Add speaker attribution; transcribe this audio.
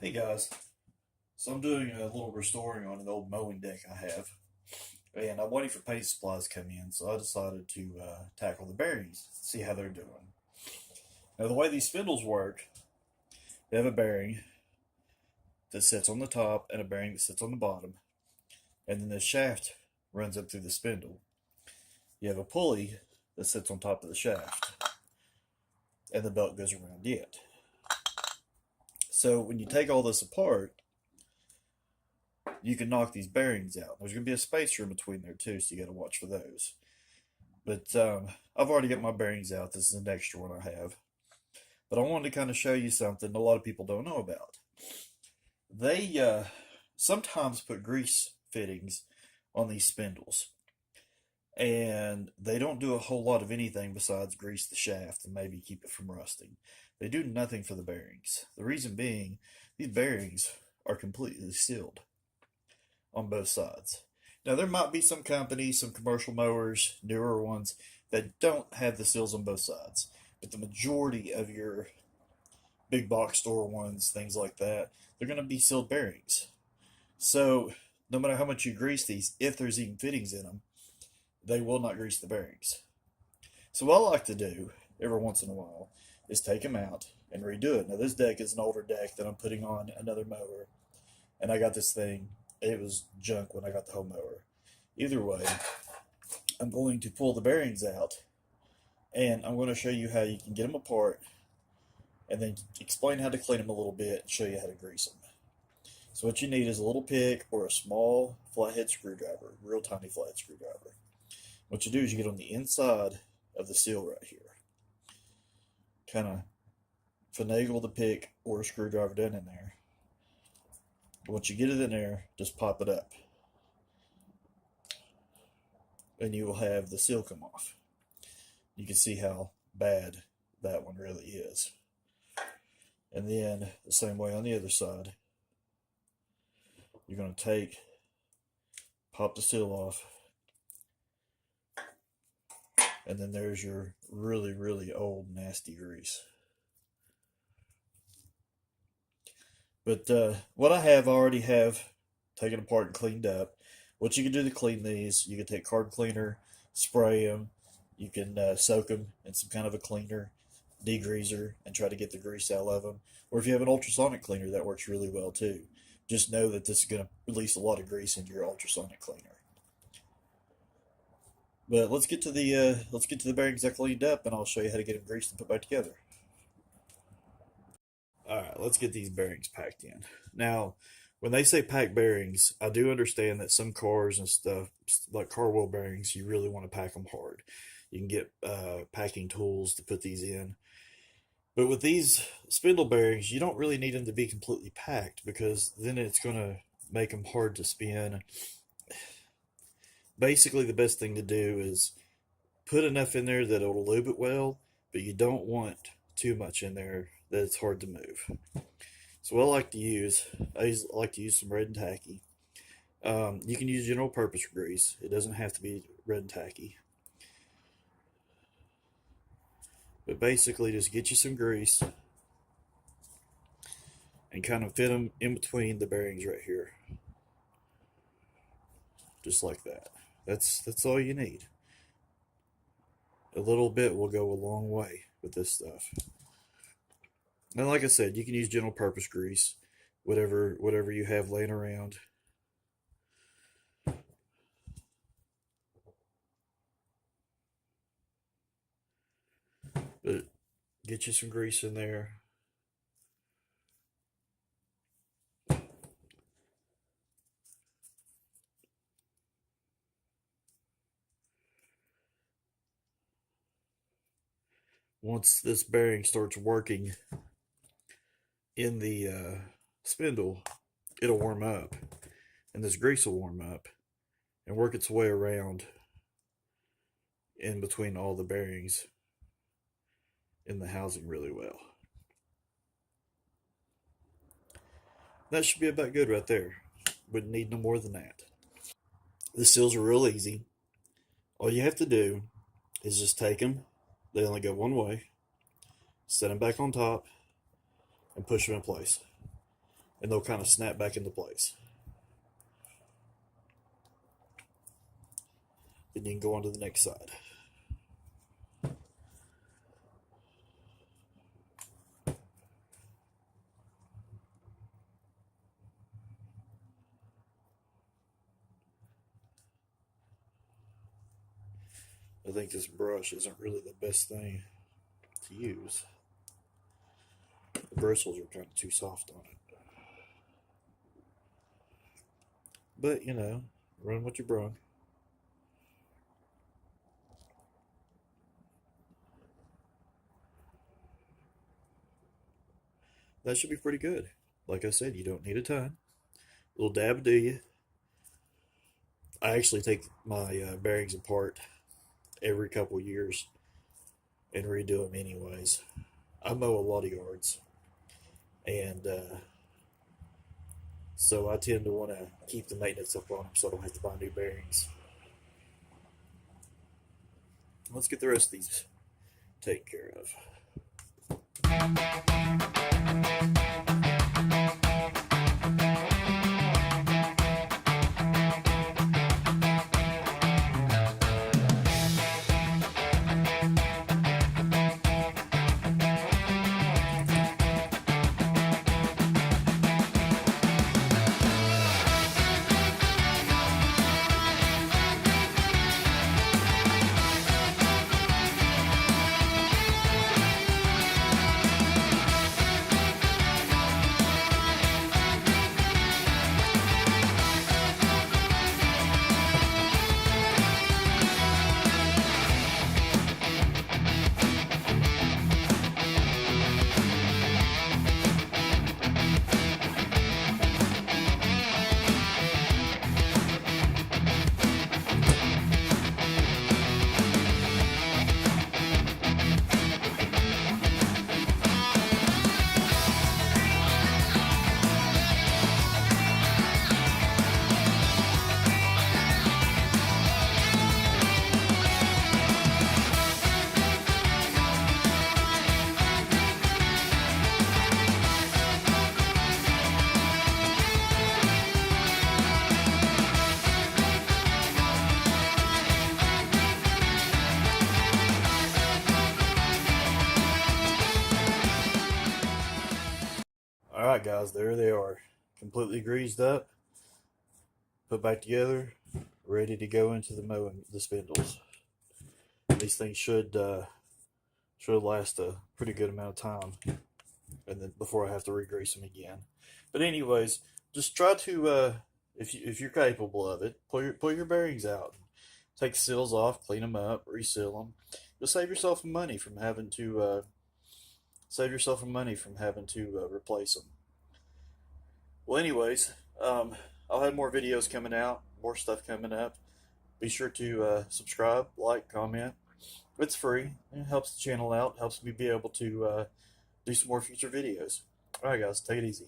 Speaker 1: Hey guys, so I'm doing a little restoring on an old mowing deck I have, and I'm waiting for paint supplies to come in, so I decided to tackle the bearings, see how they're doing. Now, the way these spindles work, they have a bearing that sits on the top and a bearing that sits on the bottom, and then the shaft runs up through the spindle. You have a pulley that sits on top of the shaft, and the belt goes around it. So when you take all this apart, you can knock these bearings out. There's going to be a spacer in between there too, so you got to watch for those. But I've already got my bearings out. This is an extra one I have. But I wanted to kind of show you something a lot of people don't know about. They sometimes put grease fittings on these spindles. And they don't do a whole lot of anything besides grease the shaft and maybe keep it from rusting. They do nothing for the bearings. The reason being, these bearings are completely sealed on both sides. Now, there might be some companies, some commercial mowers, newer ones, that don't have the seals on both sides. But the majority of your big box store ones, things like that, they're going to be sealed bearings. So, no matter how much you grease these, if there's even fittings in them, they will not grease the bearings. So, what I like to do every once in a while is take them out and redo it. Now, this deck is an older deck that I'm putting on another mower, and I got this thing. It was junk when I got the home mower. Either way, I'm going to pull the bearings out, and I'm going to show you how you can get them apart, and then explain how to clean them a little bit and show you how to grease them. So what you need is a little pick or a small flathead screwdriver, real tiny flathead screwdriver. What you do is you get on the inside of the seal right here, kind of finagle the pick or a screwdriver down in there. Once you get it in there, just pop it up, and you will have the seal come off. You can see how bad that one really is. And then the same way on the other side, you're going to pop the seal off, and then there's your really, really old, nasty grease. But what I already have taken apart and cleaned up. What you can do to clean these, you can take card cleaner, spray them. You can soak them in some kind of a cleaner, degreaser, and try to get the grease out of them. Or if you have an ultrasonic cleaner, that works really well too. Just know that this is going to release a lot of grease into your ultrasonic cleaner. But let's get to the bearings I cleaned up, and I'll show you how to get them greased and put back together. All right, let's get these bearings packed in. Now, when they say pack bearings, I do understand that some cars and stuff, like car wheel bearings, you really want to pack them hard. You can get packing tools to put these in. But with these spindle bearings, you don't really need them to be completely packed because then it's going to make them hard to spin. Basically, the best thing to do is put enough in there that it'll lube it well, but you don't want too much in there that it's hard to move. So what I like to use some red and tacky. You can use general purpose grease. It doesn't have to be red and tacky. But basically, just get you some grease and kind of fit them in between the bearings right here, just like that. That's all you need. A little bit will go a long way with this stuff. And like I said, you can use general purpose grease, whatever you have laying around. But get you some grease in there. Once this bearing starts working in the spindle, it'll warm up, and this grease will warm up and work its way around in between all the bearings in the housing really well. That should be about good right there. Wouldn't need no more than that. The seals are real easy. All you have to do is just take them. They only go one way. Set them back on top and push them in place. and they'll kind of snap back into place. Then you can go on to the next side. I think this brush isn't really the best thing to use. The bristles are kind of too soft on it. But, you know, run what you brung. That should be pretty good. Like I said, you don't need a ton. A little dab do you. I actually take my bearings apart every couple years and redo them anyways. I mow a lot of yards, and so I tend to want to keep the maintenance up on them so I don't have to buy new bearings. Let's get the rest of these taken care of. Alright guys, there they are. Completely greased up, put back together, ready to go into the spindles. These things should last a pretty good amount of time, and then before I have to re-grease them again. But anyways, just try to if you're capable of it, pull your bearings out, take the seals off, clean them up, reseal them. You'll save yourself some money from having to replace them. Well, anyways, I'll have more videos coming out, more stuff coming up. Be sure to subscribe, like, comment. It's free. It helps the channel out, helps me be able to do some more future videos. Alright guys, take it easy.